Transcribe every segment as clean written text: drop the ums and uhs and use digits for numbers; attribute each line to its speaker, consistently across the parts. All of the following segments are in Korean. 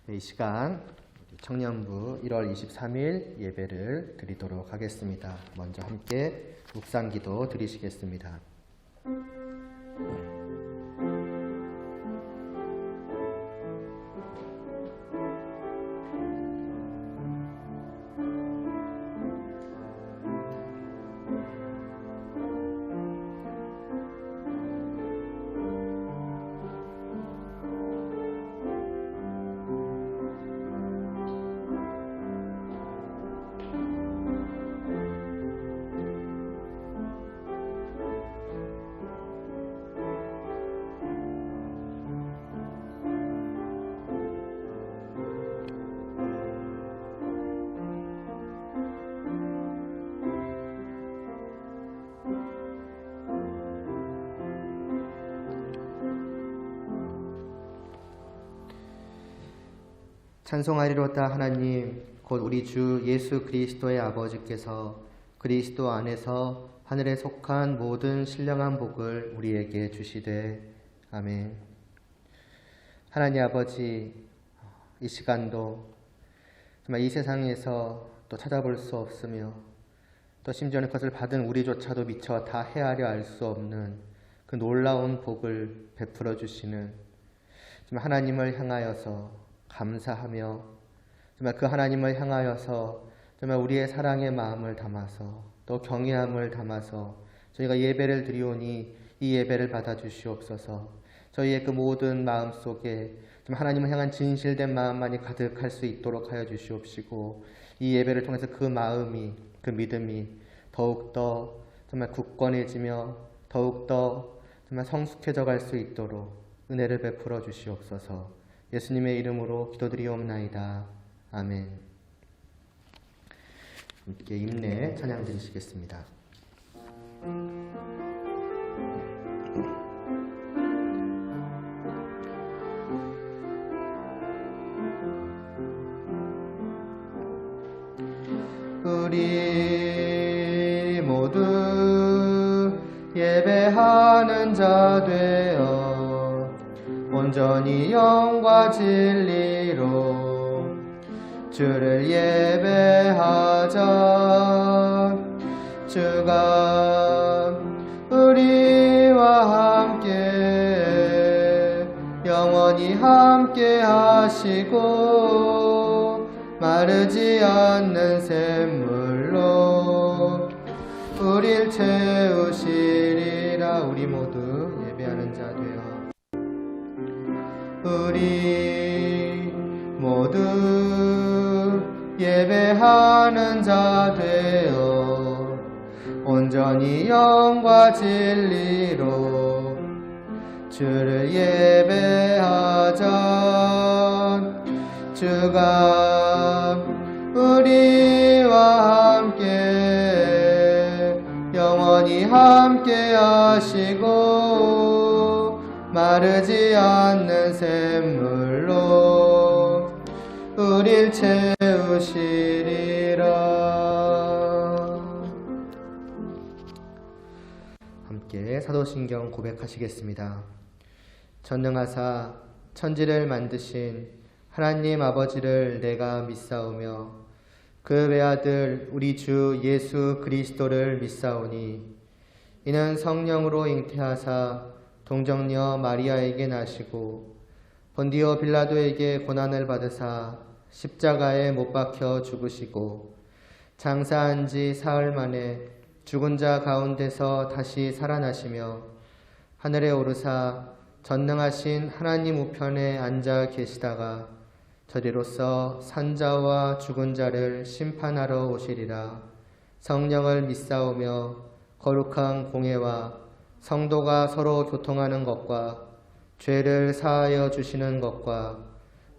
Speaker 1: 이 시간 청년부 1월 23일 예배를 드리도록 하겠습니다. 먼저 함께 묵상기도 드리시겠습니다. 찬송하리로다. 하나님 곧 우리 주 예수 그리스도의 아버지께서 그리스도 안에서 하늘에 속한 모든 신령한 복을 우리에게 주시되 아멘. 하나님 아버지, 이 시간도 정말 이 세상에서 또 찾아볼 수 없으며 또 심지어는 그것을 받은 우리조차도 미처 다 헤아려 알 수 없는 그 놀라운 복을 베풀어 주시는 정말 하나님을 향하여서 감사하며 정말 그 하나님을 향하여서 정말 우리의 사랑의 마음을 담아서 또 경외함을 담아서 저희가 예배를 드리오니 이 예배를 받아주시옵소서. 저희의 그 모든 마음 속에 정말 하나님을 향한 진실된 마음만이 가득할 수 있도록 하여 주시옵시고 이 예배를 통해서 그 마음이 그 믿음이 더욱더 정말 굳건해지며 더욱더 정말 성숙해져 갈 수 있도록 은혜를 베풀어 주시옵소서. 예수님의 이름으로 기도드리옵나이다. 아멘. 함께 임내 찬양 드리시겠습니다. 우리 모두 예배하는 자 되어 온전히 영과 진리로 주를 예배하자. 주가 우리와 함께 영원히 함께 하시고 마르지 않는 샘물로 우릴 채우시리라. 우리 모두 예배하는 자 되어 우리 모두 예배하는 자 되어 온전히 영과 진리로 주를 예배하자. 주가 우리와 함께 영원히 함께 하시고 마르지 않는 샘물로 우릴 채우시리라. 함께 사도신경 고백하시겠습니다. 전능하사 천지를 만드신 하나님 아버지를 내가 믿사오며 그 외아들 우리 주 예수 그리스도를 믿사오니 이는 성령으로 잉태하사 동정녀 마리아에게 나시고 본디오 빌라도에게 고난을 받으사 십자가에 못 박혀 죽으시고 장사한 지 사흘 만에 죽은 자 가운데서 다시 살아나시며 하늘에 오르사 전능하신 하나님 우편에 앉아 계시다가 저리로서 산자와 죽은 자를 심판하러 오시리라. 성령을 믿사오며 거룩한 공회와 성도가 서로 교통하는 것과 죄를 사하여 주시는 것과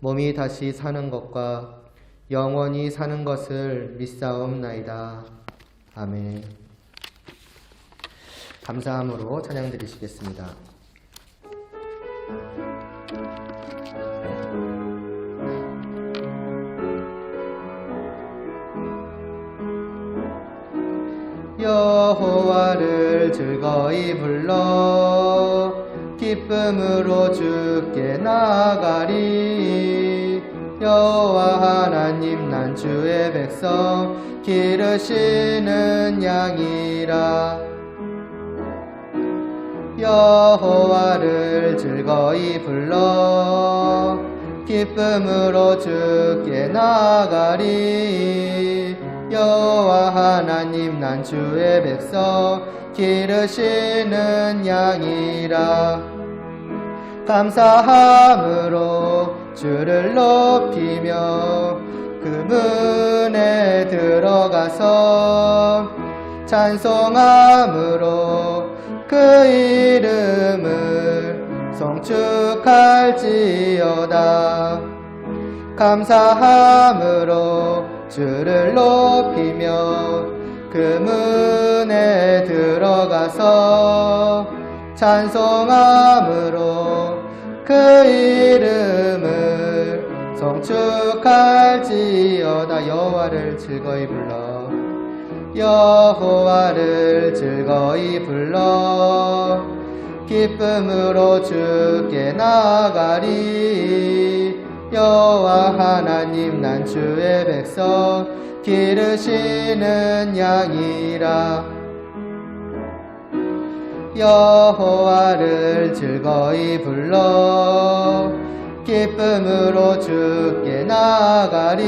Speaker 1: 몸이 다시 사는 것과 영원히 사는 것을 믿사옵나이다. 아멘. 감사함으로 찬양 드리시겠습니다. 여호와를 즐거이 불러 기쁨으로 주께 나아가리. 여호와 하나님 난 주의 백성 기르시는 양이라. 여호와를 즐거이 불러 기쁨으로 주께 나아가리. 여호와 하나님 난 주의 백성 기르시는 양이라. 감사함으로 주를 높이며 그 문에 들어가서 찬송함으로 그 이름을 송축할지어다. 감사함으로 주를 높이며 그 문에 들어가서 찬송함으로 그 이름을 송축할지어다. 여호와를 즐거이 불러 여호와를 즐거이 불러 기쁨으로 주께 나아가리. 여호와 하나님 난 주의 백성 기르시는 양이라. 여호와를 즐거이 불러 기쁨으로 주께 나아가리.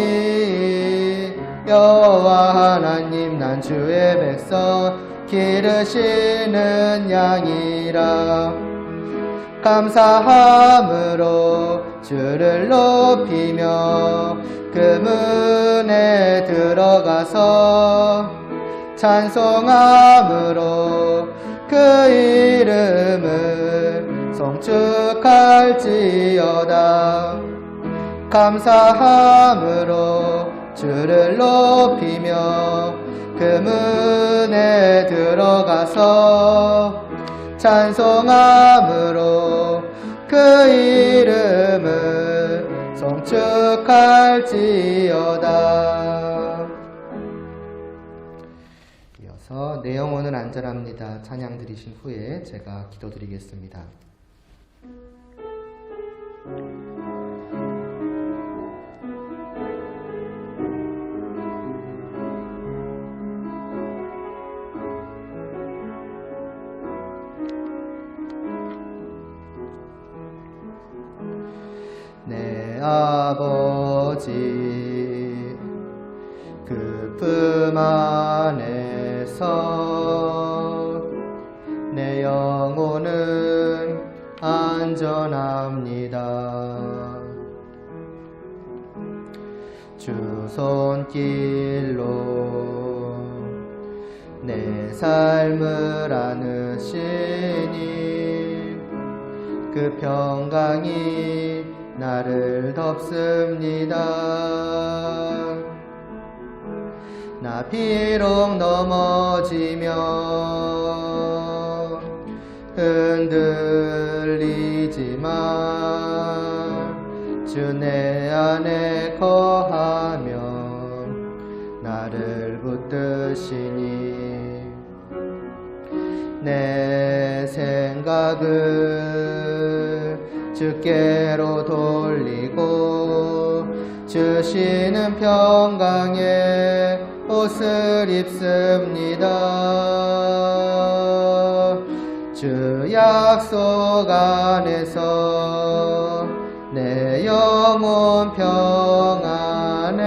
Speaker 1: 여호와 하나님 난 주의 백성 기르시는 양이라. 감사함으로 주를 높이며 그 문에 들어가서 찬송함으로 그 이름을 송축할지어다. 감사함으로 주를 높이며 그 문에 들어가서 찬송함으로 그 이름을 송축할지어다. 이어서 내 영혼은 안전합니다 찬양 드리신 후에 제가 기도드리겠습니다. 내 아버지 그 품 안에서 내 영혼은 안전합니다. 주 손길로 내 삶을 안으시니 그 평강이 나를 덮습니다. 나 비록 넘어지며 흔들리지만 주 내 안에 거하면 나를 붙드시니 내 생각을 주께로 돌리고 주시는 평강의 옷을 입습니다. 주 약속 안에서 내 영혼 평안해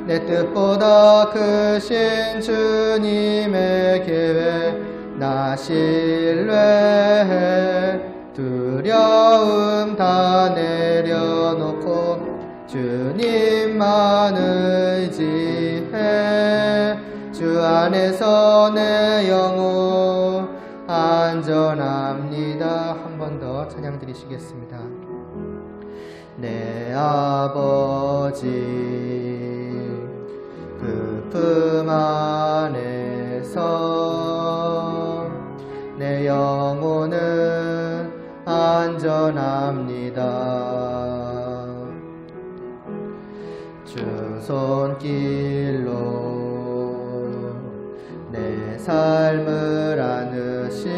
Speaker 1: 내 뜻보다 크신 주님의 계획 나 신뢰해 두려움 다 내려놓고 주님만 의지해 주 안에서 내 영혼 안전합니다. 한 번 더 찬양 드리시겠습니다. 내 아버지 그 품 안에서 내 영혼은 안전합니다. 주 손길로 내 삶을 안으시니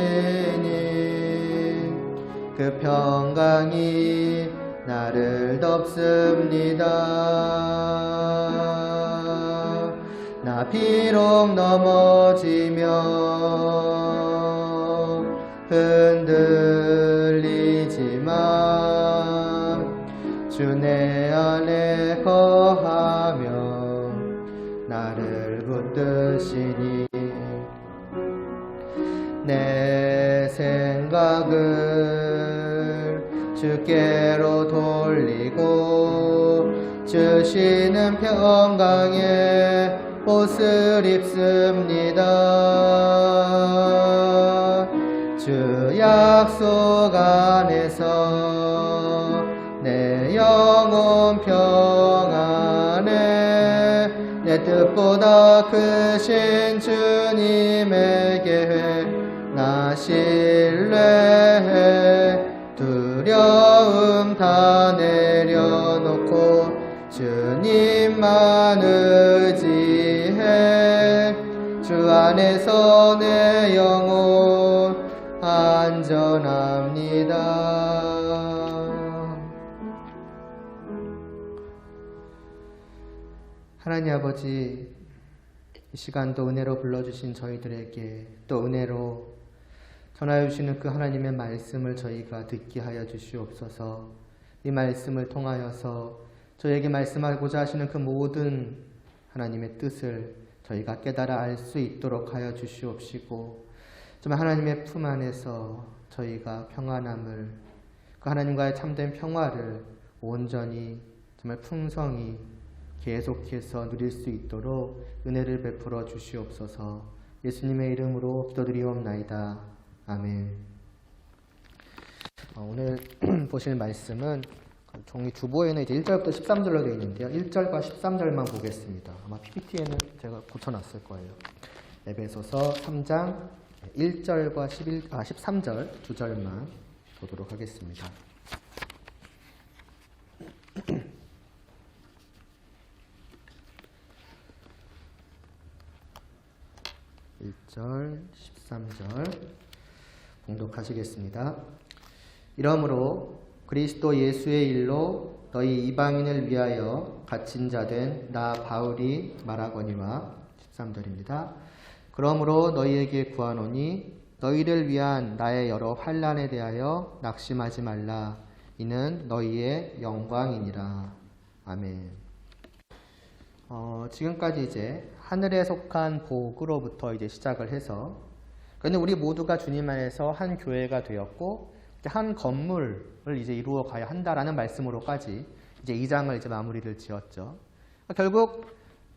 Speaker 1: 그 평강이 나를 덮습니다. 나 비록 넘어지며 흔들리지만 주 내 안에 거하며 나를 붙드시니 내 생각을 주께로 돌리고 주시는 평강에 옷을 입습니다. 주 약속 안에서 내 영혼 평안에 내 뜻보다 크신 주님에게 나 신뢰해 두려움 다 내려놓고 주님만 의지해 주 안에서 내 영혼 안전합니다. 하나님 아버지, 이 시간도 은혜로 불러주신 저희들에게 또 은혜로 전하여 주시는 그 하나님의 말씀을 저희가 듣게 하여 주시옵소서. 이 말씀을 통하여서 저희에게 말씀하고자 하시는 그 모든 하나님의 뜻을 저희가 깨달아 알 수 있도록 하여 주시옵시고, 정말 하나님의 품 안에서 저희가 평안함을, 그 하나님과의 참된 평화를 온전히 정말 풍성히 계속해서 누릴 수 있도록 은혜를 베풀어 주시옵소서. 예수님의 이름으로 기도드리옵나이다. 아멘. 오늘 보실 말씀은 종이 주보에는 이제 1절부터 13절로 되어 있는데요. 1절과 13절만 보겠습니다. 아마 PPT에는 제가 고쳐놨을 거예요. 에베소서 3장 1절과 13절 두 절만 보도록 하겠습니다. 1절, 13절 봉독하시겠습니다. 이러므로 그리스도 예수의 일로 너희 이방인을 위하여 갇힌 자 된 나 바울이 말하거니와 13절입니다. 그러므로 너희에게 구하노니 너희를 위한 나의 여러 환난에 대하여 낙심하지 말라. 이는 너희의 영광이니라. 아멘. 지금까지 이제 하늘에 속한 복으로부터 이제 시작을 해서, 그런데 우리 모두가 주님 안에서 한 교회가 되었고 한 건물을 이제 이루어 가야 한다라는 말씀으로까지 이제 2장을 이제 마무리를 지었죠. 결국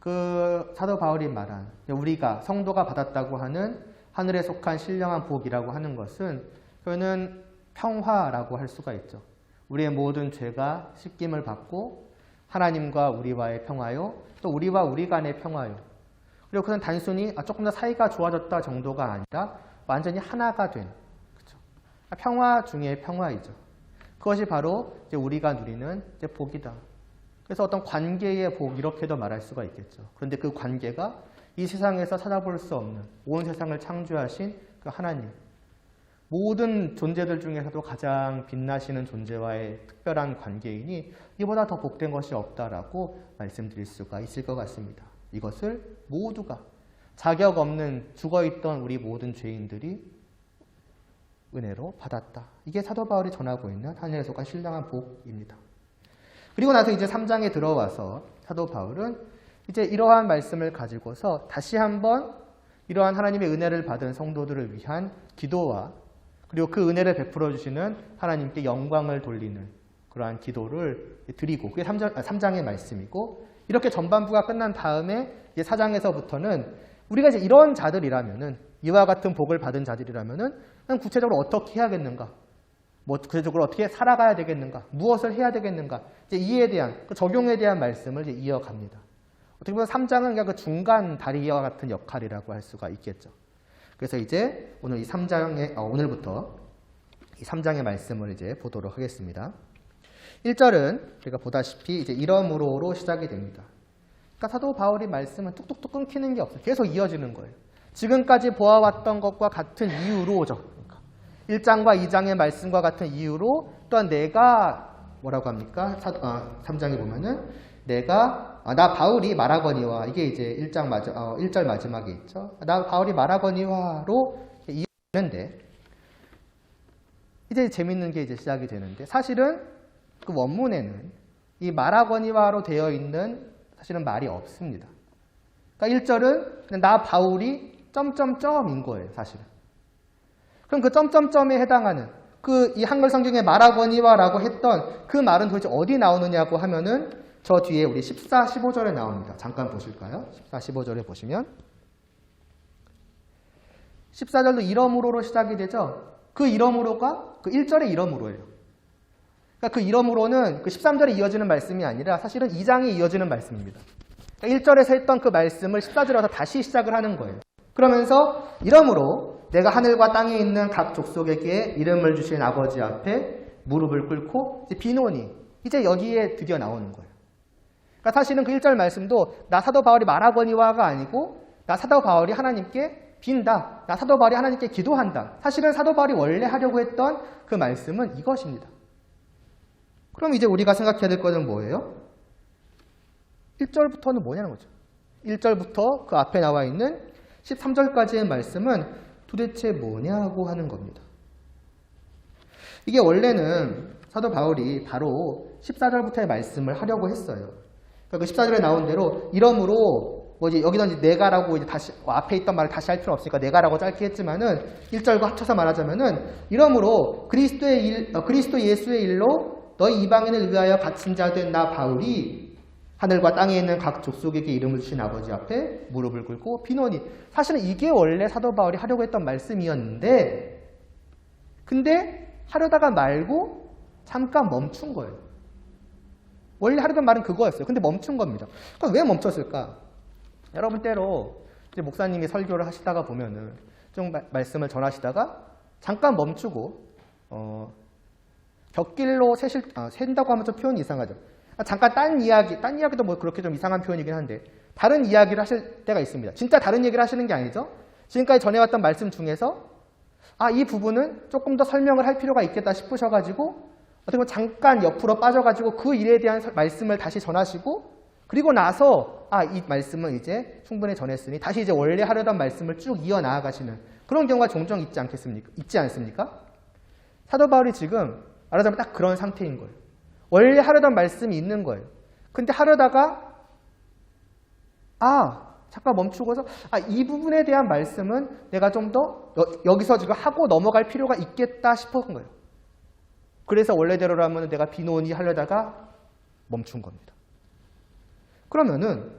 Speaker 1: 그 사도 바울이 말한 우리가 성도가 받았다고 하는 하늘에 속한 신령한 복이라고 하는 것은 그는 평화라고 할 수가 있죠. 우리의 모든 죄가 씻김을 받고 하나님과 우리와의 평화요, 또 우리와 우리 간의 평화요. 그리고 그는 단순히 조금 더 사이가 좋아졌다 정도가 아니라 완전히 하나가 된, 그렇죠? 평화 중의 평화이죠. 그것이 바로 이제 우리가 누리는 이제 복이다. 그래서 어떤 관계의 복, 이렇게도 말할 수가 있겠죠. 그런데 그 관계가 이 세상에서 찾아볼 수 없는 온 세상을 창조하신 그 하나님, 모든 존재들 중에서도 가장 빛나시는 존재와의 특별한 관계이니 이보다 더 복된 것이 없다라고 말씀드릴 수가 있을 것 같습니다. 이것을 모두가 자격 없는 죽어있던 우리 모든 죄인들이 은혜로 받았다. 이게 사도 바울이 전하고 있는 하늘에 속한 신령한 복입니다. 그리고 나서 이제 3장에 들어와서 사도 바울은 이제 이러한 말씀을 가지고서 다시 한번 이러한 하나님의 은혜를 받은 성도들을 위한 기도와 그리고 그 은혜를 베풀어 주시는 하나님께 영광을 돌리는 그러한 기도를 드리고, 그게 3장의 말씀이고, 이렇게 전반부가 끝난 다음에 이제 4장에서부터는 우리가 이제 이런 자들이라면은, 이와 같은 복을 받은 자들이라면은 구체적으로 어떻게 해야겠는가, 구체적으로 어떻게 살아가야 되겠는가, 무엇을 해야 되겠는가, 이제 이에 대한 그 적용에 대한 말씀을 이제 이어갑니다. 어떻게 보면 3장은 그냥 그 중간 다리와 같은 역할이라고 할 수가 있겠죠. 그래서 이제 오늘 이 3장의 오늘부터 이 3장의 말씀을 이제 보도록 하겠습니다. 1절은 제가 보다시피 이제 이러므로로 시작이 됩니다. 그러니까 사도 바울이 말씀은 뚝뚝뚝 끊기는 게 없어요. 계속 이어지는 거예요. 지금까지 보아왔던 것과 같은 이유로죠. 그러니까 1장과 2장의 말씀과 같은 이유로, 또한 내가 뭐라고 합니까? 3장에 보면은 나 바울이 말하거니와 이게 이제 1절 마지막에 있죠. 나 바울이 말하거니와로 이어지는데 이제 재밌는 게 이제 시작이 되는데 사실은 그 원문에는 이 말하거니와로 되어 있는 사실은 말이 없습니다. 그러니까 1절은 나 바울이 점점점인 거예요, 사실은. 그럼 그 점점점에 해당하는 이 한글 성경에 말하거니와라고 했던 그 말은 도대체 어디 나오느냐고 하면은 저 뒤에 우리 14, 15절에 나옵니다. 잠깐 보실까요? 14, 15절에 보시면 14절도 이러므로로 시작이 되죠. 그 이러므로가 그 1절의 이러므로예요. 그러니까 그 이러므로는 그 13절에 이어지는 말씀이 아니라 사실은 2장에 이어지는 말씀입니다. 그러니까 1절에서 했던 그 말씀을 14절에 와서 다시 시작을 하는 거예요. 그러면서 이러므로 내가 하늘과 땅에 있는 각 족속에게 이름을 주신 아버지 앞에 무릎을 꿇고 비노니 이제 여기에 드디어 나오는 거예요. 그러니까 사실은 그 1절 말씀도 나 사도 바울이 말하거니와가 아니고 나 사도 바울이 하나님께 빈다. 나 사도 바울이 하나님께 기도한다. 사실은 사도 바울이 원래 하려고 했던 그 말씀은 이것입니다. 그럼 이제 우리가 생각해야 될 것은 뭐예요? 1절부터는 뭐냐는 거죠. 1절부터 그 앞에 나와 있는 13절까지의 말씀은 도대체 뭐냐고 하는 겁니다. 이게 원래는 사도 바울이 바로 14절부터의 말씀을 하려고 했어요. 그러니까 그 14절에 나온 대로 이러므로 이제 여기는 이제 내가라고 이제 다시 앞에 있던 말을 다시 할 필요 없으니까 내가라고 짧게 했지만은 1절과 합쳐서 말하자면은 이러므로 그리스도 예수의 일로 너희 이방인을 위하여 갇힌 자 된 나 바울이 하늘과 땅에 있는 각 족속에게 이름을 주신 아버지 앞에 무릎을 꿇고 비노니 사실은 이게 원래 사도 바울이 하려고 했던 말씀이었는데 근데 하려다가 말고 잠깐 멈춘 거예요. 원래 하려던 말은 그거였어요. 근데 멈춘 겁니다. 그럼 왜 멈췄을까? 여러분 때로 이제 목사님이 설교를 하시다가 보면은 좀 말씀을 전하시다가 잠깐 멈추고 곁길로 샌다고 하면 좀 표현이 이상하죠. 잠깐 딴 이야기도 뭐 그렇게 좀 이상한 표현이긴 한데 다른 이야기를 하실 때가 있습니다. 진짜 다른 얘기를 하시는 게 아니죠. 지금까지 전해왔던 말씀 중에서 이 부분은 조금 더 설명을 할 필요가 있겠다 싶으셔가지고 어떻게 보면 잠깐 옆으로 빠져가지고 그 일에 대한 말씀을 다시 전하시고 그리고 나서 이 말씀은 이제 충분히 전했으니 다시 이제 원래 하려던 말씀을 쭉 이어나가시는 그런 경우가 종종 있지 않습니까? 사도 바울이 지금 말하자면 딱 그런 상태인 거예요. 원래 하려던 말씀이 있는 거예요. 근데 하려다가 잠깐 멈추고서 이 부분에 대한 말씀은 내가 좀 더 여기서 지금 하고 넘어갈 필요가 있겠다 싶은 거예요. 그래서 원래대로라면 내가 비노니 하려다가 멈춘 겁니다. 그러면은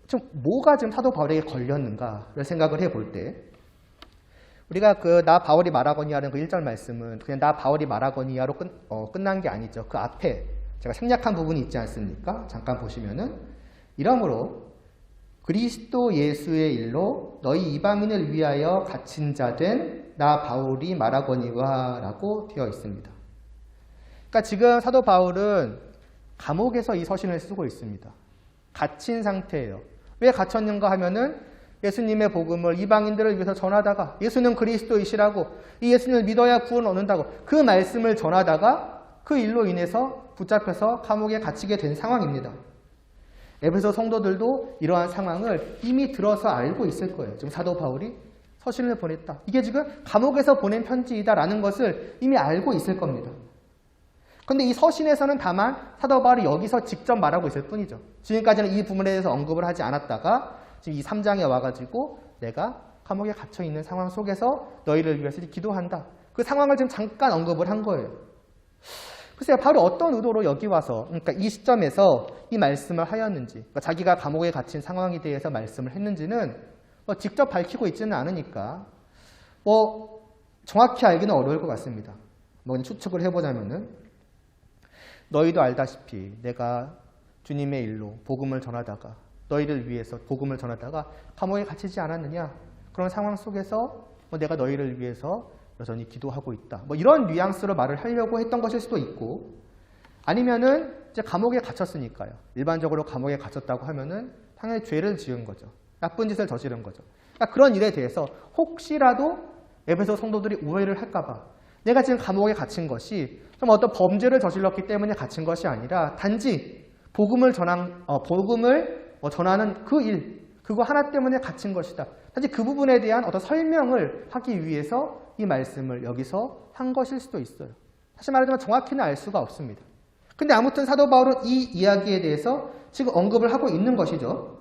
Speaker 1: 좀 뭐가 지금 사도 바울에게 걸렸는가를 생각을 해볼 때 우리가 나 바울이 말하거니하는 그 1절 말씀은 그냥 나 바울이 말하거니하로 끝난 게 아니죠. 그 앞에 제가 생략한 부분이 있지 않습니까? 잠깐 보시면은 이러므로 그리스도 예수의 일로 너희 이방인을 위하여 갇힌 자 된 나 바울이 말하거니와 라고 되어 있습니다. 그러니까 지금 사도 바울은 감옥에서 이 서신을 쓰고 있습니다. 갇힌 상태예요. 왜 갇혔는가 하면은 예수님의 복음을 이방인들을 위해서 전하다가 예수는 그리스도이시라고 이 예수님을 믿어야 구원을 얻는다고 그 말씀을 전하다가 그 일로 인해서 붙잡혀서 감옥에 갇히게 된 상황입니다. 에베소 성도들도 이러한 상황을 이미 들어서 알고 있을 거예요. 지금 사도 바울이 서신을 보냈다. 이게 지금 감옥에서 보낸 편지이다라는 것을 이미 알고 있을 겁니다. 그런데 이 서신에서는 다만 사도 바울이 여기서 직접 말하고 있을 뿐이죠. 지금까지는 이 부분에 대해서 언급을 하지 않았다가 지금 이 3장에 와가지고 내가 감옥에 갇혀있는 상황 속에서 너희를 위해서 기도한다. 그 상황을 지금 잠깐 언급을 한 거예요. 글쎄요, 바울이 어떤 의도로 여기 와서 그러니까 이 시점에서 이 말씀을 하였는지 그러니까 자기가 감옥에 갇힌 상황에 대해서 말씀을 했는지는 직접 밝히고 있지는 않으니까 정확히 알기는 어려울 것 같습니다. 그냥 추측을 해보자면은 너희도 알다시피 내가 주님의 일로 복음을 전하다가 너희를 위해서 복음을 전하다가 감옥에 갇히지 않았느냐. 그런 상황 속에서 내가 너희를 위해서 여전히 기도하고 있다. 이런 뉘앙스로 말을 하려고 했던 것일 수도 있고 아니면은 이제 감옥에 갇혔으니까요. 일반적으로 감옥에 갇혔다고 하면은 당연히 죄를 지은 거죠. 나쁜 짓을 저지른 거죠. 그러니까 그런 일에 대해서 혹시라도 에베소 성도들이 오해를 할까 봐 내가 지금 감옥에 갇힌 것이 좀 어떤 범죄를 저질렀기 때문에 갇힌 것이 아니라 단지 복음을 전하는 그 일, 그거 하나 때문에 갇힌 것이다. 단지 그 부분에 대한 어떤 설명을 하기 위해서 이 말씀을 여기서 한 것일 수도 있어요. 다시 말하자면 정확히는 알 수가 없습니다. 근데 아무튼 사도 바울은 이 이야기에 대해서 지금 언급을 하고 있는 것이죠.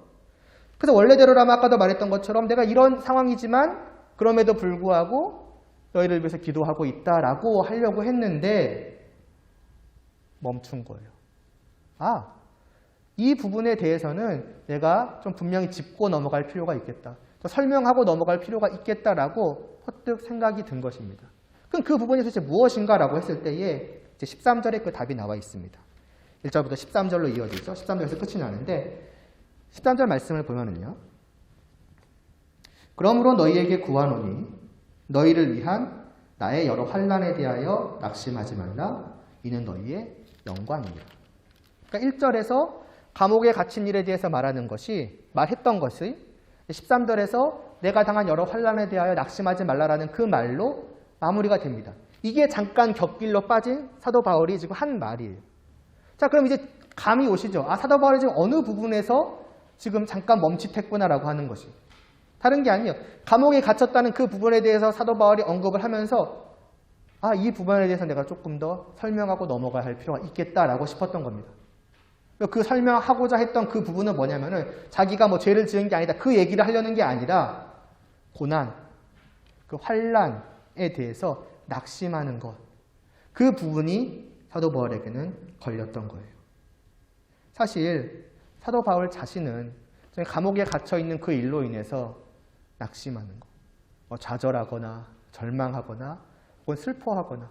Speaker 1: 그래서 원래대로라면 아까도 말했던 것처럼 내가 이런 상황이지만 그럼에도 불구하고 너희를 위해서 기도하고 있다라고 하려고 했는데 멈춘 거예요. 이 부분에 대해서는 내가 좀 분명히 짚고 넘어갈 필요가 있겠다. 설명하고 넘어갈 필요가 있겠다라고 퍼뜩 생각이 든 것입니다. 그럼 그 부분이 도대체 무엇인가라고 했을 때에 이제 13절에 그 답이 나와 있습니다. 1절부터 13절로 이어지죠. 13절에서 끝이 나는데 13절 말씀을 보면은요. 그러므로 너희에게 구하노니 너희를 위한 나의 여러 환난에 대하여 낙심하지 말라. 이는 너희의 영광이니라. 그러니까 1절에서 감옥에 갇힌 일에 대해서 말했던 것이 13절에서 내가 당한 여러 환난에 대하여 낙심하지 말라라는 그 말로 마무리가 됩니다. 이게 잠깐 곁길로 빠진 사도 바울이 지금 한 말이에요. 자, 그럼 이제 감이 오시죠. 사도 바울이 지금 어느 부분에서 지금 잠깐 멈칫했구나라고 하는 것이. 다른 게 아니에요. 감옥에 갇혔다는 그 부분에 대해서 사도 바울이 언급을 하면서 이 부분에 대해서 내가 조금 더 설명하고 넘어가야 할 필요가 있겠다라고 싶었던 겁니다. 그 설명하고자 했던 그 부분은 뭐냐면은 자기가 뭐 죄를 지은 게 아니다. 그 얘기를 하려는 게 아니라 고난, 그 환난에 대해서 낙심하는 것. 그 부분이 사도 바울에게는 걸렸던 거예요. 사실 사도 바울 자신은 감옥에 갇혀있는 그 일로 인해서 낙심하는 것. 좌절하거나 절망하거나 혹은 슬퍼하거나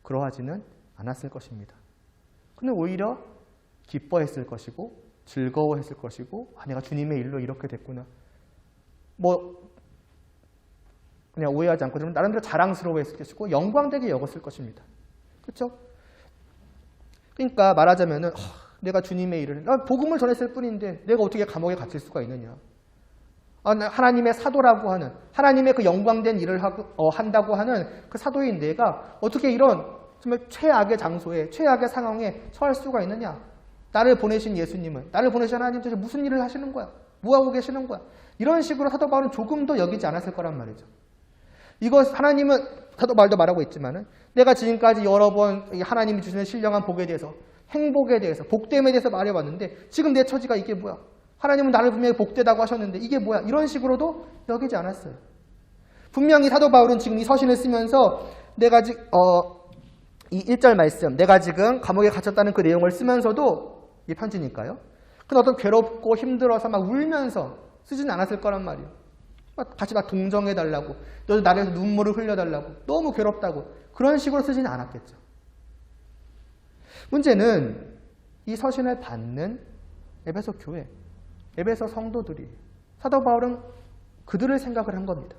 Speaker 1: 그러하지는 않았을 것입니다. 근데 오히려 기뻐했을 것이고 즐거워했을 것이고 내가 주님의 일로 이렇게 됐구나. 그냥 오해하지 않고 좀 나름대로 자랑스러워했을 것이고 영광되게 여겼을 것입니다. 그렇죠? 그러니까 말하자면은 내가 주님의 일을 복음을 전했을 뿐인데 내가 어떻게 감옥에 갇힐 수가 있느냐. 하나님의 사도라고 하는 하나님의 그 영광된 일을 한다고 하는 그 사도인 내가 어떻게 이런 정말 최악의 장소에 최악의 상황에 처할 수가 있느냐. 나를 보내신 예수님은 나를 보내신 하나님 도대체 무슨 일을 하시는 거야. 뭐하고 계시는 거야. 이런 식으로 사도 바울은 조금도 여기지 않았을 거란 말이죠. 하나님은 사도 바울도 말하고 있지만은 내가 지금까지 여러 번 하나님이 주시는 신령한 복에 대해서 행복에 대해서 복됨에 대해서 말해왔는데 지금 내 처지가 이게 뭐야. 하나님은 나를 분명히 복되다고 하셨는데 이게 뭐야. 이런 식으로도 여기지 않았어요. 분명히 사도 바울은 지금 이 서신을 쓰면서 내가 이 1절 말씀 내가 지금 감옥에 갇혔다는 그 내용을 쓰면서도 이 편지니까요. 근데 어떤 괴롭고 힘들어서 막 울면서 쓰진 않았을 거란 말이에요. 같이 막 동정해달라고 너도 나를 위해서 눈물을 흘려달라고 너무 괴롭다고 그런 식으로 쓰지는 않았겠죠. 문제는 이 서신을 받는 에베소 교회, 에베소 성도들이 사도 바울은 그들을 생각을 한 겁니다.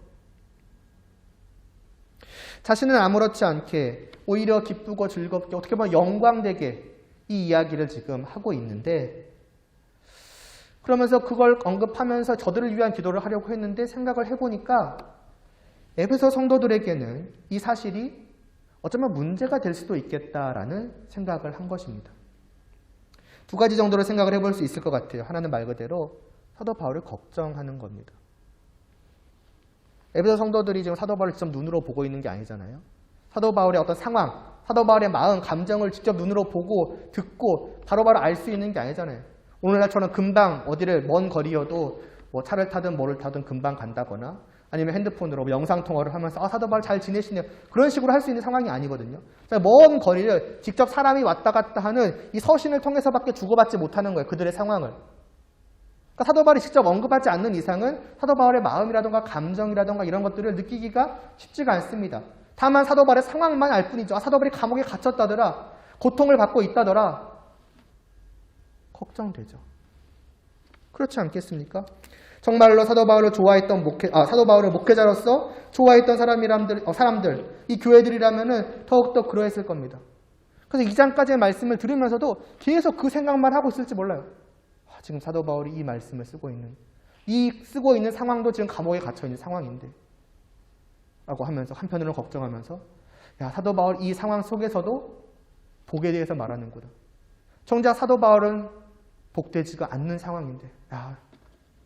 Speaker 1: 자신은 아무렇지 않게 오히려 기쁘고 즐겁게 어떻게 보면 영광되게 이 이야기를 지금 하고 있는데 그러면서 그걸 언급하면서 저들을 위한 기도를 하려고 했는데 생각을 해보니까 에베소 성도들에게는 이 사실이 어쩌면 문제가 될 수도 있겠다라는 생각을 한 것입니다. 두 가지 정도로 생각을 해볼 수 있을 것 같아요. 하나는 말 그대로 사도 바울을 걱정하는 겁니다. 에베소 성도들이 지금 사도 바울을 직접 눈으로 보고 있는 게 아니잖아요. 사도 바울의 어떤 상황, 사도 바울의 마음, 감정을 직접 눈으로 보고 듣고 바로바로 알 수 있는 게 아니잖아요. 오늘날처럼 금방 어디를 먼 거리여도 차를 타든 뭐를 타든 금방 간다거나 아니면 핸드폰으로 영상통화를 하면서 사도 바울 잘 지내시네요. 그런 식으로 할 수 있는 상황이 아니거든요. 먼 거리를 직접 사람이 왔다 갔다 하는 이 서신을 통해서밖에 주고받지 못하는 거예요. 그들의 상황을. 그러니까 사도 바울이 직접 언급하지 않는 이상은 사도 바울의 마음이라든가 감정이라든가 이런 것들을 느끼기가 쉽지가 않습니다. 다만 사도 바울의 상황만 알 뿐이죠. 사도 바울이 감옥에 갇혔다더라. 고통을 받고 있다더라. 걱정되죠. 그렇지 않겠습니까? 정말로 사도 바울을 사도 바울을 목회자로서 좋아했던 사람들, 이 교회들이라면은 더욱더 그러했을 겁니다. 그래서 2장까지의 말씀을 들으면서도 계속 그 생각만 하고 있을지 몰라요. 지금 사도 바울이 이 말씀을 쓰고 있는 상황도 지금 감옥에 갇혀 있는 상황인데
Speaker 2: 라고 하면서 한편으로는 걱정하면서 야, 사도 바울 이 상황 속에서도 복에 대해서 말하는구나. 정작 사도 바울은 복되지가 않는 상황인데 야,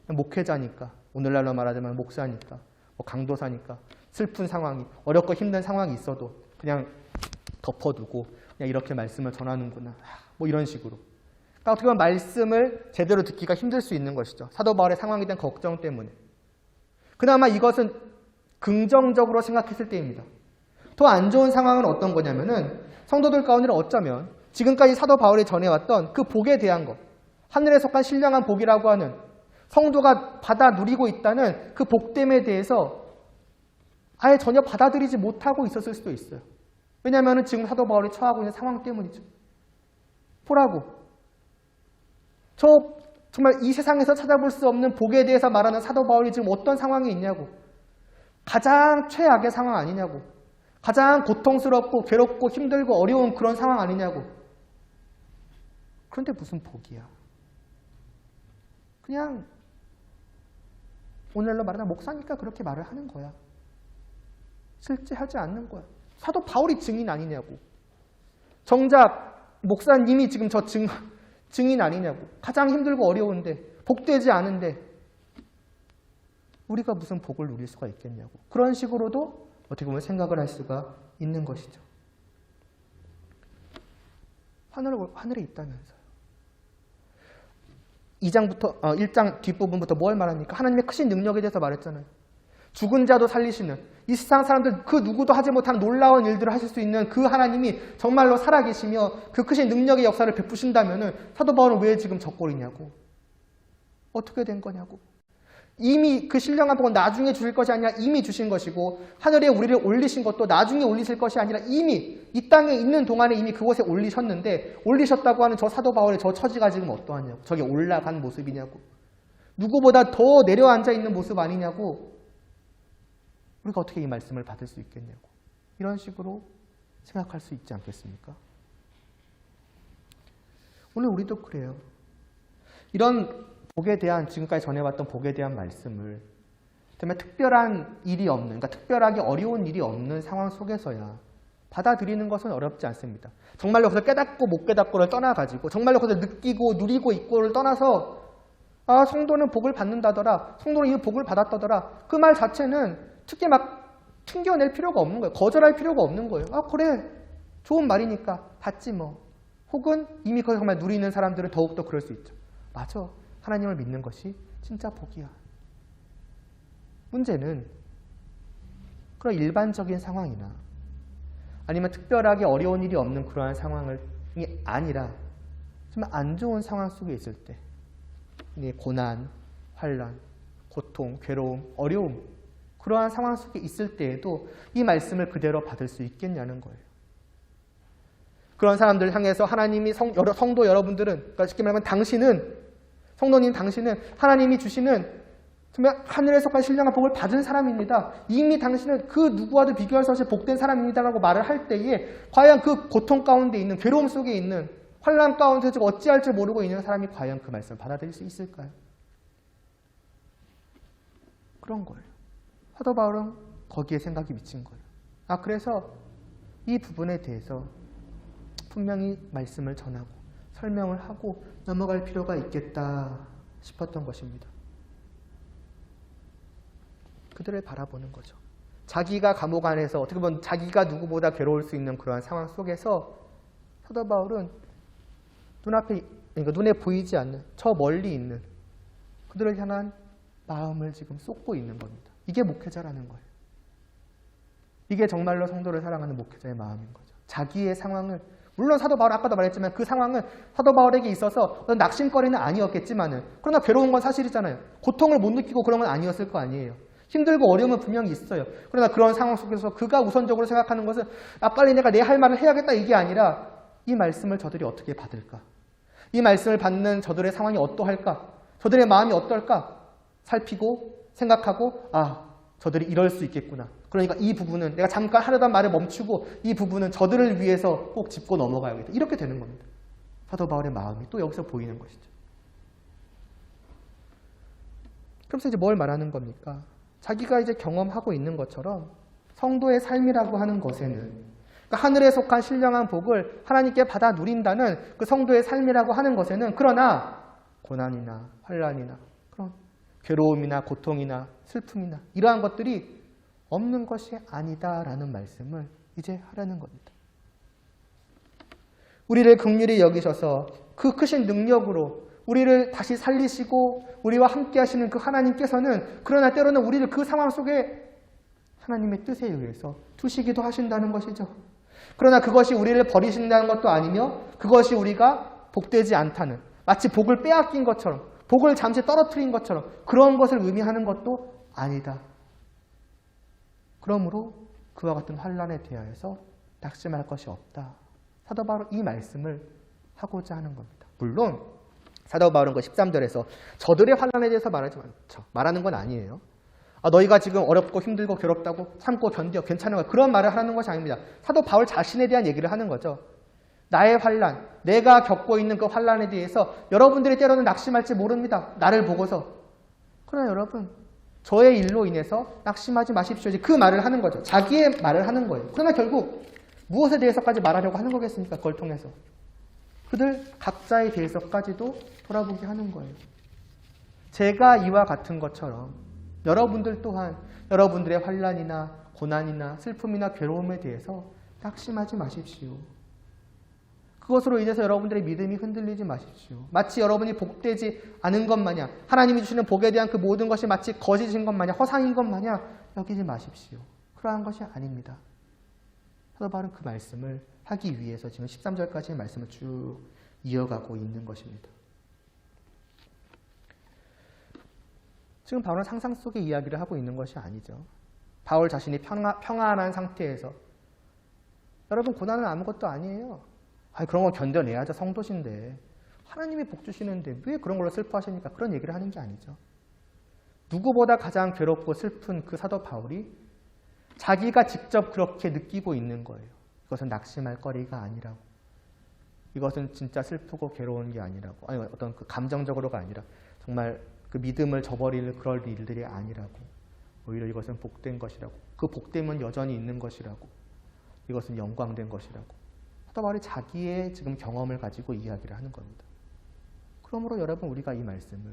Speaker 2: 목회자니까 오늘날로 말하자면 목사니까 뭐 강도사니까 슬픈 상황이 어렵고 힘든 상황이 있어도 그냥 덮어두고 그냥 이렇게 말씀을 전하는구나. 뭐 이런 식으로. 그러니까 어떻게 보면 말씀을 제대로 듣기가 힘들 수 있는 것이죠. 사도 바울의 상황에 대한 걱정 때문에. 그나마 이것은 긍정적으로 생각했을 때입니다. 더 안 좋은 상황은 어떤 거냐면은 성도들 가운데는 어쩌면 지금까지 사도 바울이 전해왔던 그 복에 대한 것, 하늘에 속한 신령한 복이라고 하는 성도가 받아 누리고 있다는 그 복됨에 대해서 아예 전혀 받아들이지 못하고 있었을 수도 있어요. 왜냐하면 지금 사도 바울이 처하고 있는 상황 때문이죠. 보라고. 저 정말 이 세상에서 찾아볼 수 없는 복에 대해서 말하는 사도 바울이 지금 어떤 상황에 있냐고. 가장 최악의 상황 아니냐고. 가장 고통스럽고 괴롭고 힘들고 어려운 그런 상황 아니냐고. 그런데 무슨 복이야. 그냥 오늘날로 말하면 목사니까 그렇게 말을 하는 거야. 실제 하지 않는 거야. 사도 바울이 증인 아니냐고. 정작 목사님이 지금 저 증인 아니냐고. 가장 힘들고 어려운데 복되지 않은데 우리가 무슨 복을 누릴 수가 있겠냐고. 그런 식으로도 어떻게 보면 생각을 할 수가 있는 것이죠. 하늘에 있다면서요. 1장 뒷부분부터 뭘 말합니까? 하나님의 크신 능력에 대해서 말했잖아요. 죽은 자도 살리시는 이 세상 사람들 그 누구도 하지 못한 놀라운 일들을 하실 수 있는 그 하나님이 정말로 살아계시며 그 크신 능력의 역사를 베푸신다면 사도 바울은 왜 지금 저 꼴이냐고. 어떻게 된 거냐고. 이미 그 신령한 복은 나중에 주실 것이 아니라 이미 주신 것이고 하늘에 우리를 올리신 것도 나중에 올리실 것이 아니라 이미 이 땅에 있는 동안에 이미 그곳에 올리셨는데 올리셨다고 하는 저 사도 바울의 저 처지가 지금 어떠하냐고. 저게 올라간 모습이냐고. 누구보다 더 내려앉아 있는 모습 아니냐고. 우리가 어떻게 이 말씀을 받을 수 있겠냐고. 이런 식으로 생각할 수 있지 않겠습니까? 오늘 우리도 그래요. 이런 복에 대한 지금까지 전해왔던 복에 대한 말씀을 정말 특별한 일이 없는, 그러니까 특별하게 어려운 일이 없는 상황 속에서야 받아들이는 것은 어렵지 않습니다. 정말로 그것을 깨닫고 못 깨닫고를 떠나가지고 정말로 그것을 느끼고 누리고 있고를 떠나서 아, 성도는 복을 받는다더라. 성도는 이 복을 받았다더라. 그 말 자체는 특히 막 튕겨낼 필요가 없는 거예요. 거절할 필요가 없는 거예요. 아, 그래. 좋은 말이니까 받지 뭐. 혹은 이미 그걸 정말 누리는 사람들은 더욱더 그럴 수 있죠. 맞아. 하나님을 믿는 것이 진짜 복이야. 문제는 그런 일반적인 상황이나 아니면 특별하게 어려운 일이 없는 그러한 상황이 아니라 정말 안 좋은 상황 속에 있을 때 고난, 환난, 고통, 괴로움, 어려움 그러한 상황 속에 있을 때에도 이 말씀을 그대로 받을 수 있겠냐는 거예요. 그런 사람들 향해서 하나님이 성도 여러분들은 그러니까 쉽게 말하면 성도님 당신은 하나님이 주시는 정말 하늘에 속한 신령한 복을 받은 사람입니다. 이미 당신은 그 누구와도 비교할 수 없이 복된 사람입니다라고 말을 할 때에 과연 그 고통 가운데 있는 괴로움 속에 있는 환난 가운데 어찌할 줄 모르고 있는 사람이 과연 그 말씀을 받아들일 수 있을까요? 그런 거예요. 사도 바울은 거기에 생각이 미친 거예요. 아, 그래서 이 부분에 대해서 분명히 말씀을 전하고 설명을 하고 넘어갈 필요가 있겠다 싶었던 것입니다. 그들을 바라보는 거죠. 자기가 감옥 안에서 어떻게 보면 자기가 누구보다 괴로울 수 있는 그러한 상황 속에서 사도 바울은 그러니까 눈에 보이지 않는 저 멀리 있는 그들을 향한 마음을 지금 쏟고 있는 겁니다. 이게 목회자라는 거예요. 이게 정말로 성도를 사랑하는 목회자의 마음인 거죠. 자기의 상황을 물론 사도 바울 아까도 말했지만 그 상황은 사도 바울에게 있어서 낙심거리는 아니었겠지만은 그러나 괴로운 건 사실이잖아요. 고통을 못 느끼고 그런 건 아니었을 거 아니에요. 힘들고 어려움은 분명히 있어요. 그러나 그런 상황 속에서 그가 우선적으로 생각하는 것은 아, 빨리 내가 내 할 말을 해야겠다 이게 아니라 이 말씀을 저들이 어떻게 받을까? 이 말씀을 받는 저들의 상황이 어떠할까? 저들의 마음이 어떨까? 살피고 생각하고 아, 저들이 이럴 수 있겠구나. 그러니까 이 부분은 내가 잠깐 하려던 말을 멈추고 이 부분은 저들을 위해서 꼭 짚고 넘어가야겠다. 이렇게 되는 겁니다. 사도 바울의 마음이 또 여기서 보이는 것이죠. 그래서 이제 뭘 말하는 겁니까? 자기가 이제 경험하고 있는 것처럼 성도의 삶이라고 하는 것에는, 그러니까 하늘에 속한 신령한 복을 하나님께 받아 누린다는 그 성도의 삶이라고 하는 것에는, 그러나 고난이나 환난이나 그런 괴로움이나 고통이나 슬픔이나 이러한 것들이 없는 것이 아니다라는 말씀을 이제 하려는 겁니다. 우리를 긍휼히 여기셔서 그 크신 능력으로 우리를 다시 살리시고 우리와 함께 하시는 그 하나님께서는, 그러나 때로는 우리를 그 상황 속에 하나님의 뜻에 의해서 두시기도 하신다는 것이죠. 그러나 그것이 우리를 버리신다는 것도 아니며, 그것이 우리가 복되지 않다는, 마치 복을 빼앗긴 것처럼, 복을 잠시 떨어뜨린 것처럼 그런 것을 의미하는 것도 아니다. 그러므로 그와 같은 환난에 대하여서 낙심할 것이 없다. 사도 바울은 이 말씀을 하고자 하는 겁니다. 물론 사도 바울은 그 13절에서 저들의 환난에 대해서 말하는 건 아니에요. 너희가 지금 어렵고 힘들고 괴롭다고 참고 견뎌 괜찮은 거야, 그런 말을 하는 것이 아닙니다. 사도 바울 자신에 대한 얘기를 하는 거죠. 나의 환난, 내가 겪고 있는 그 환난에 대해서 여러분들이 때로는 낙심할지 모릅니다. 나를 보고서. 그러나 여러분, 저의 일로 인해서 낙심하지 마십시오. 그 말을 하는 거죠. 자기의 말을 하는 거예요. 그러나 결국 무엇에 대해서까지 말하려고 하는 거겠습니까? 그걸 통해서. 그들 각자에 대해서까지도 돌아보게 하는 거예요. 제가 이와 같은 것처럼 여러분들 또한 여러분들의 환난이나 고난이나 슬픔이나 괴로움에 대해서 낙심하지 마십시오. 그것으로 인해서 여러분들의 믿음이 흔들리지 마십시오. 마치 여러분이 복되지 않은 것 마냥, 하나님이 주시는 복에 대한 그 모든 것이 마치 거짓인 것 마냥, 허상인 것 마냥 여기지 마십시오. 그러한 것이 아닙니다. 사도 바울은 그 말씀을 하기 위해서 지금 13절까지의 말씀을 쭉 이어가고 있는 것입니다. 지금 바울은 상상 속의 이야기를 하고 있는 것이 아니죠. 바울 자신이 평안한 상태에서, 여러분 고난은 아무것도 아니에요. 그런 거 견뎌내야죠. 성도신데. 하나님이 복 주시는데 왜 그런 걸로 슬퍼하십니까? 그런 얘기를 하는 게 아니죠. 누구보다 가장 괴롭고 슬픈 그 사도 바울이 자기가 직접 그렇게 느끼고 있는 거예요. 이것은 낙심할 거리가 아니라고. 이것은 진짜 슬프고 괴로운 게 아니라고. 아니, 어떤 그 감정적으로가 아니라 정말 그 믿음을 저버릴 그럴 일들이 아니라고. 오히려 이것은 복된 것이라고. 그 복됨은 여전히 있는 것이라고. 이것은 영광된 것이라고. 사도 바울이 자기의 지금 경험을 가지고 이야기를 하는 겁니다. 그러므로 여러분, 우리가 이 말씀을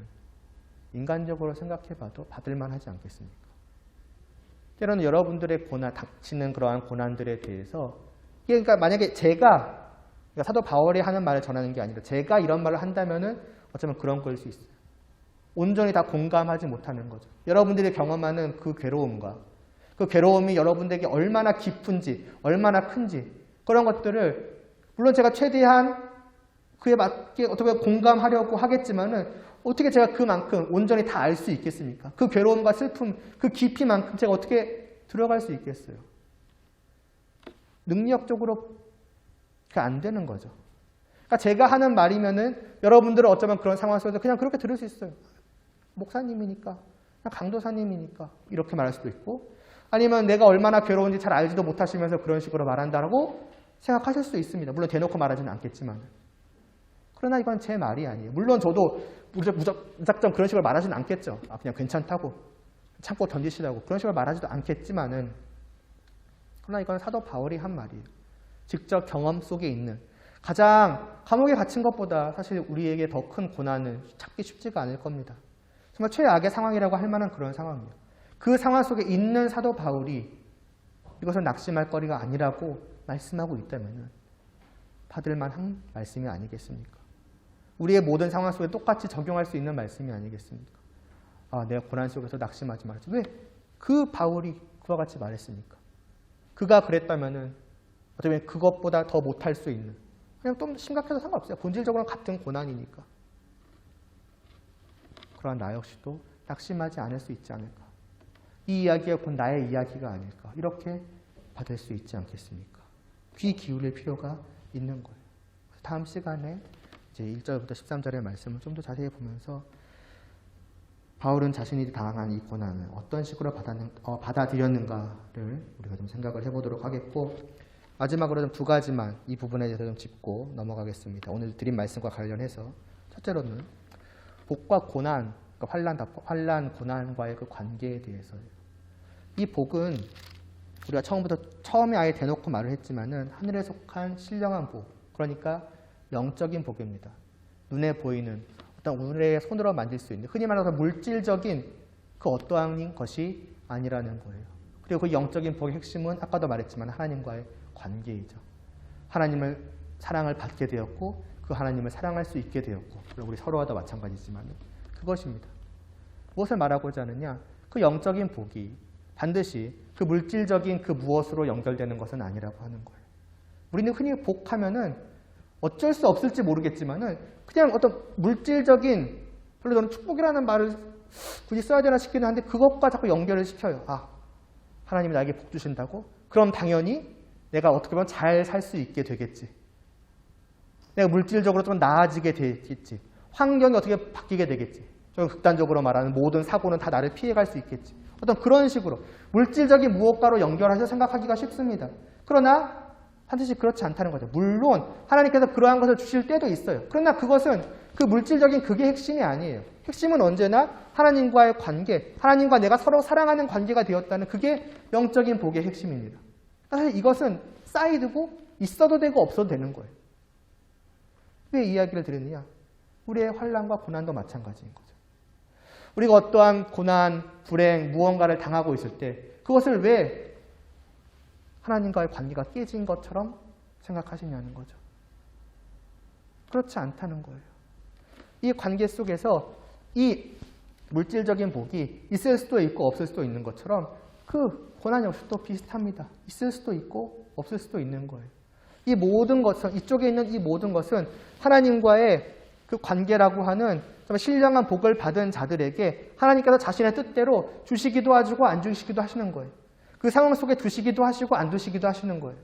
Speaker 2: 인간적으로 생각해봐도 받을만 하지 않겠습니까? 때로는 여러분들의 닥치는 그러한 고난들에 대해서, 그러니까 만약에 제가, 그러니까 사도 바울이 하는 말을 전하는 게 아니라 제가 이런 말을 한다면은 어쩌면 그런 거일 수 있어요. 온전히 다 공감하지 못하는 거죠. 여러분들이 경험하는 그 괴로움과 그 괴로움이 여러분들에게 얼마나 깊은지, 얼마나 큰지, 그런 것들을 물론 제가 최대한 그에 맞게 어떻게 공감하려고 하겠지만은 어떻게 제가 그만큼 온전히 다 알 수 있겠습니까? 그 괴로움과 슬픔, 그 깊이만큼 제가 어떻게 들어갈 수 있겠어요? 능력적으로 안 되는 거죠. 그러니까 제가 하는 말이면은 여러분들은 어쩌면 그런 상황 속에서 그냥 그렇게 들을 수 있어요. 목사님이니까, 그냥 강도사님이니까 이렇게 말할 수도 있고, 아니면 내가 얼마나 괴로운지 잘 알지도 못하시면서 그런 식으로 말한다라고 생각하실 수도 있습니다. 물론 대놓고 말하지는 않겠지만. 그러나 이건 제 말이 아니에요. 물론 저도 무작정 그런 식으로 말하지는 않겠죠. 그냥 괜찮다고, 참고 견디시라고 그런 식으로 말하지도 않겠지만은, 그러나 이건 사도 바울이 한 말이에요. 직접 경험 속에 있는, 가장 감옥에 갇힌 것보다 사실 우리에게 더 큰 고난은 찾기 쉽지가 않을 겁니다. 정말 최악의 상황이라고 할 만한 그런 상황이에요. 그 상황 속에 있는 사도 바울이 이것은 낙심할 거리가 아니라고 말씀하고 있다면 받을 만한 말씀이 아니겠습니까? 우리의 모든 상황 속에 똑같이 적용할 수 있는 말씀이 아니겠습니까? 내가 고난 속에서 낙심하지 말았지. 왜 그 바울이 그와 같이 말했습니까? 그가 그랬다면은 어쩌면 그것보다 더 못할 수 있는, 그냥 좀 심각해도 상관없어요. 본질적으로는 같은 고난이니까. 그러나 나 역시도 낙심하지 않을 수 있지 않을까. 이 이야기가 곧 나의 이야기가 아닐까. 이렇게 받을 수 있지 않겠습니까? 귀 기울일 필요가 있는 거예요. 다음 시간에 이제 1절부터 13절의 말씀을 좀 더 자세히 보면서 바울은 자신이 당한 이 고난을 어떤 식으로 받아들였는가를 우리가 좀 생각을 해보도록 하겠고, 마지막으로 좀 두 가지만 이 부분에 대해서 좀 짚고 넘어가겠습니다. 오늘 드린 말씀과 관련해서 첫째로는 복과 고난, 그러니까 환난, 고난과의 그 관계에 대해서요. 이 복은 우리가 처음에 아예 대놓고 말을 했지만은 하늘에 속한 신령한 복, 그러니까 영적인 복입니다. 눈에 보이는 어떤 우리의 손으로 만질 수 있는 흔히 말해서 물질적인 그 어떠한 것이 아니라는 거예요. 그리고 그 영적인 복의 핵심은 아까도 말했지만 하나님과의 관계이죠. 하나님을 사랑을 받게 되었고 그 하나님을 사랑할 수 있게 되었고, 그리고 우리 서로와도 마찬가지지만 그것입니다. 무엇을 말하고자 하느냐? 그 영적인 복이 반드시 그 물질적인 그 무엇으로 연결되는 것은 아니라고 하는 거예요. 우리는 흔히 복하면은 어쩔 수 없을지 모르겠지만은 그냥 어떤 물질적인, 별로 저는 축복이라는 말을 굳이 써야 되나 싶기는 한데 그것과 자꾸 연결을 시켜요. 아, 하나님이 나에게 복 주신다고? 그럼 당연히 내가 어떻게 보면 잘 살 수 있게 되겠지. 내가 물질적으로 좀 나아지게 되겠지. 환경이 어떻게 바뀌게 되겠지. 좀 극단적으로 말하는 모든 사고는 다 나를 피해갈 수 있겠지. 어떤 그런 식으로 물질적인 무엇가로 연결해서 생각하기가 쉽습니다. 그러나 반드시 그렇지 않다는 거죠. 물론 하나님께서 그러한 것을 주실 때도 있어요. 그러나 그것은 그 물질적인 그게 핵심이 아니에요. 핵심은 언제나 하나님과의 관계, 하나님과 내가 서로 사랑하는 관계가 되었다는 그게 영적인 복의 핵심입니다. 사실 이것은 사이드고 있어도 되고 없어도 되는 거예요. 왜 이야기를 드리느냐? 우리의 환난과 고난도 마찬가지인 거죠. 우리가 어떠한 고난, 불행, 무언가를 당하고 있을 때 그것을 왜 하나님과의 관계가 깨진 것처럼 생각하시냐는 거죠. 그렇지 않다는 거예요. 이 관계 속에서 이 물질적인 복이 있을 수도 있고 없을 수도 있는 것처럼 그 고난 역시도 비슷합니다. 있을 수도 있고 없을 수도 있는 거예요. 이 모든 것은, 이쪽에 있는 이 모든 것은 하나님과의 그 관계라고 하는 신령한 복을 받은 자들에게 하나님께서 자신의 뜻대로 주시기도 하시고 안 주시기도 하시는 거예요. 그 상황 속에 두시기도 하시고 안 두시기도 하시는 거예요.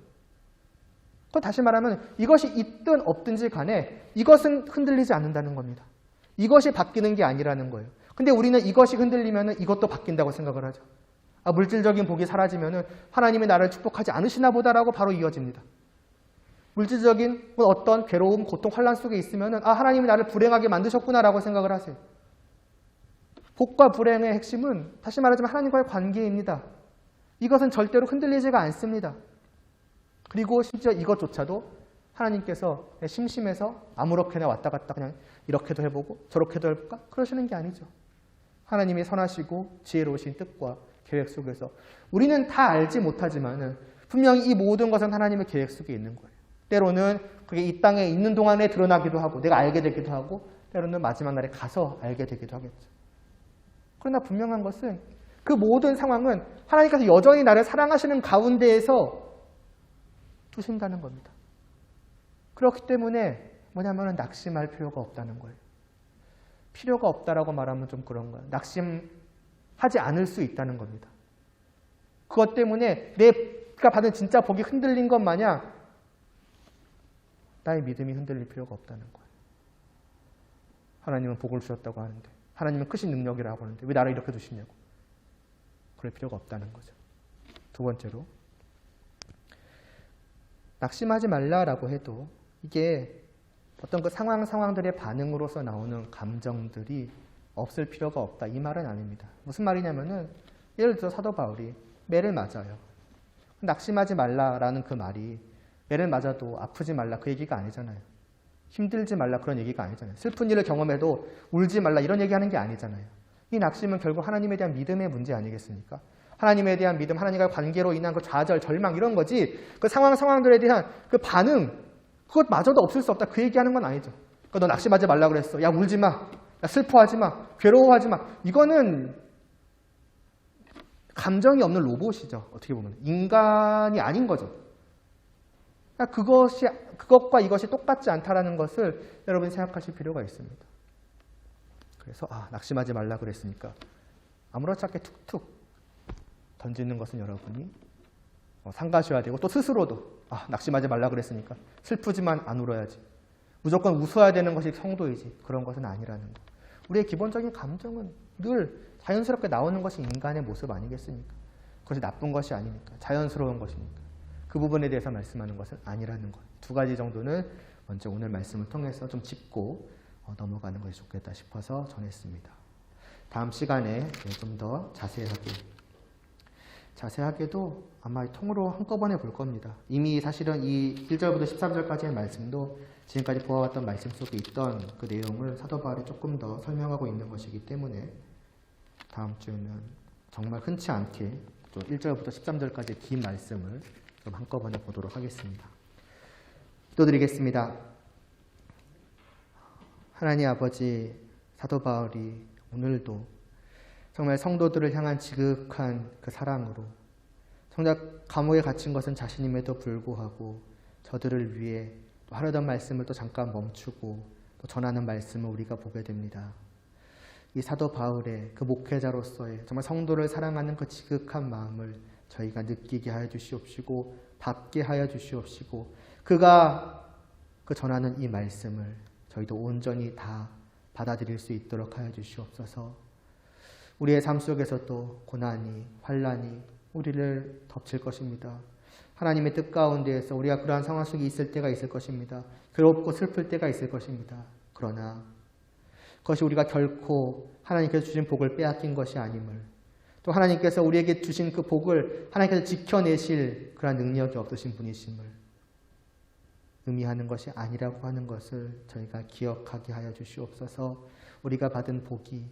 Speaker 2: 그 다시 말하면 이것이 있든 없든지 간에 이것은 흔들리지 않는다는 겁니다. 이것이 바뀌는 게 아니라는 거예요. 근데 우리는 이것이 흔들리면 이것도 바뀐다고 생각을 하죠. 아, 물질적인 복이 사라지면 하나님이 나를 축복하지 않으시나 보다라고 바로 이어집니다. 물질적인 어떤 괴로움, 고통, 환난 속에 있으면 아, 하나님이 나를 불행하게 만드셨구나라고 생각을 하세요. 복과 불행의 핵심은 다시 말하자면 하나님과의 관계입니다. 이것은 절대로 흔들리지가 않습니다. 그리고 심지어 이것조차도 하나님께서 심심해서 아무렇게나 왔다 갔다 그냥 이렇게도 해보고 저렇게도 해볼까? 그러시는 게 아니죠. 하나님이 선하시고 지혜로우신 뜻과 계획 속에서 우리는 다 알지 못하지만 분명히 이 모든 것은 하나님의 계획 속에 있는 거예요. 때로는 그게 이 땅에 있는 동안에 드러나기도 하고 내가 알게 되기도 하고 때로는 마지막 날에 가서 알게 되기도 하겠죠. 그러나 분명한 것은 그 모든 상황은 하나님께서 여전히 나를 사랑하시는 가운데에서 두신다는 겁니다. 그렇기 때문에 뭐냐면 낙심할 필요가 없다는 거예요. 필요가 없다라고 말하면 좀 그런 거예요. 낙심하지 않을 수 있다는 겁니다. 그것 때문에 내가 받은 진짜 복이 흔들린 것 마냥 나의 믿음이 흔들릴 필요가 없다는 거예요. 하나님은 복을 주셨다고 하는데 하나님은 크신 능력이라고 하는데 왜 나를 이렇게 두시냐고. 그럴 필요가 없다는 거죠. 두 번째로 낙심하지 말라라고 해도 이게 어떤 그 상황들의 반응으로서 나오는 감정들이 없을 필요가 없다. 이 말은 아닙니다. 무슨 말이냐면은 예를 들어 사도 바울이 매를 맞아요. 낙심하지 말라라는 그 말이 매를 맞아도 아프지 말라 그 얘기가 아니잖아요. 힘들지 말라 그런 얘기가 아니잖아요. 슬픈 일을 경험해도 울지 말라 이런 얘기하는 게 아니잖아요. 이 낙심은 결국 하나님에 대한 믿음의 문제 아니겠습니까? 하나님에 대한 믿음, 하나님과의 관계로 인한 그 좌절, 절망 이런 거지 그 상황들에 대한 그 반응 그것마저도 없을 수 없다 그 얘기하는 건 아니죠. 그러니까 너 낙심하지 말라 그랬어. 야 울지 마. 야 슬퍼하지 마. 괴로워하지 마. 이거는 감정이 없는 로봇이죠. 어떻게 보면 인간이 아닌 거죠. 그것과 이것이 똑같지 않다라는 것을 여러분이 생각하실 필요가 있습니다. 그래서 낙심하지 말라 그랬으니까 아무렇지 않게 툭툭 던지는 것은 여러분이 삼가셔야 되고 또 스스로도 낙심하지 말라 그랬으니까 슬프지만 안 울어야지. 무조건 웃어야 되는 것이 성도이지. 그런 것은 아니라는 것. 우리의 기본적인 감정은 늘 자연스럽게 나오는 것이 인간의 모습 아니겠습니까? 그것이 나쁜 것이 아니니까. 자연스러운 것이니까. 그 부분에 대해서 말씀하는 것은 아니라는 것. 두 가지 정도는 먼저 오늘 말씀을 통해서 좀 짚고 넘어가는 것이 좋겠다 싶어서 전했습니다. 다음 시간에 좀 더 자세하게 자세하게도 아마 통으로 한꺼번에 볼 겁니다. 이미 사실은 이 1절부터 13절까지의 말씀도 지금까지 보아왔던 말씀 속에 있던 그 내용을 사도 바울이 조금 더 설명하고 있는 것이기 때문에 다음 주는 정말 흔치 않게 좀 1절부터 13절까지 긴 말씀을 좀 한꺼번에 보도록 하겠습니다. 기도드리겠습니다. 하나님 아버지, 사도 바울이 오늘도 정말 성도들을 향한 지극한 그 사랑으로 정작 감옥에 갇힌 것은 자신임에도 불구하고 저들을 위해 또 하려던 말씀을 또 잠깐 멈추고 또 전하는 말씀을 우리가 보게 됩니다. 이 사도 바울의 그 목회자로서의 정말 성도를 사랑하는 그 지극한 마음을 저희가 느끼게 하여 주시옵시고 받게 하여 주시옵시고 그가 그 전하는 이 말씀을 저희도 온전히 다 받아들일 수 있도록 하여 주시옵소서. 우리의 삶 속에서도 고난이, 환난이 우리를 덮칠 것입니다. 하나님의 뜻 가운데에서 우리가 그러한 상황 속에 있을 때가 있을 것입니다. 괴롭고 슬플 때가 있을 것입니다. 그러나 그것이 우리가 결코 하나님께서 주신 복을 빼앗긴 것이 아님을, 또 하나님께서 우리에게 주신 그 복을 하나님께서 지켜내실 그러한 능력이 없으신 분이심을 의미하는 것이 아니라고 하는 것을 저희가 기억하게 하여 주시옵소서. 우리가 받은 복이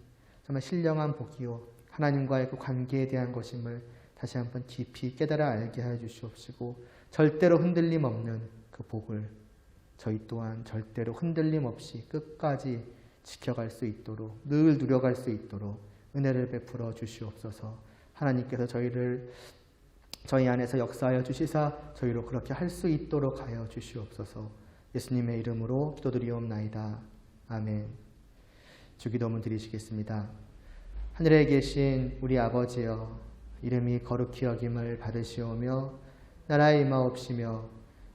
Speaker 2: 정말 신령한 복이요 하나님과의 그 관계에 대한 것임을 다시 한번 깊이 깨달아 알게 하여 주시옵시고 절대로 흔들림 없는 그 복을 저희 또한 절대로 흔들림 없이 끝까지 지켜갈 수 있도록 늘 누려갈 수 있도록 은혜를 베풀어 주시옵소서. 하나님께서 저희 안에서 역사하여 주시사 저희로 그렇게 할 수 있도록 하여 주시옵소서. 예수님의 이름으로 기도드리옵나이다. 아멘. 주기도문 드리시겠습니다. 하늘에 계신 우리 아버지여, 이름이 거룩히 여김을 받으시오며 나라의 임하옵시며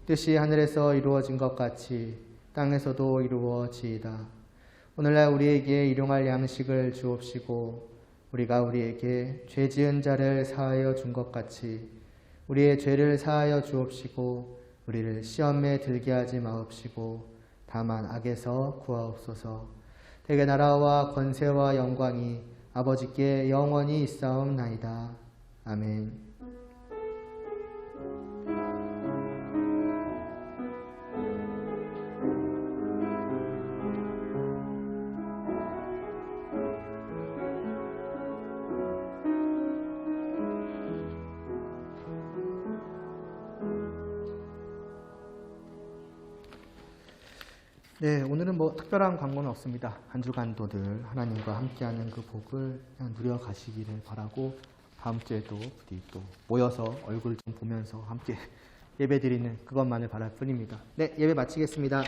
Speaker 2: 뜻이 하늘에서 이루어진 것 같이 땅에서도 이루어지이다. 오늘날 우리에게 일용할 양식을 주옵시고 우리가 우리에게 죄 지은 자를 사하여 준 것 같이 우리의 죄를 사하여 주옵시고 우리를 시험에 들게 하지 마옵시고 다만 악에서 구하옵소서. 대개 나라와 권세와 영광이 아버지께 영원히 있사옵나이다. 아멘. 네, 오늘은 뭐 특별한 광고는 없습니다. 한 주간도들 하나님과 함께하는 그 복을 그냥 누려가시기를 바라고 다음 주에도 부디 또 모여서 얼굴 좀 보면서 함께 예배드리는 그것만을 바랄 뿐입니다. 네, 예배 마치겠습니다.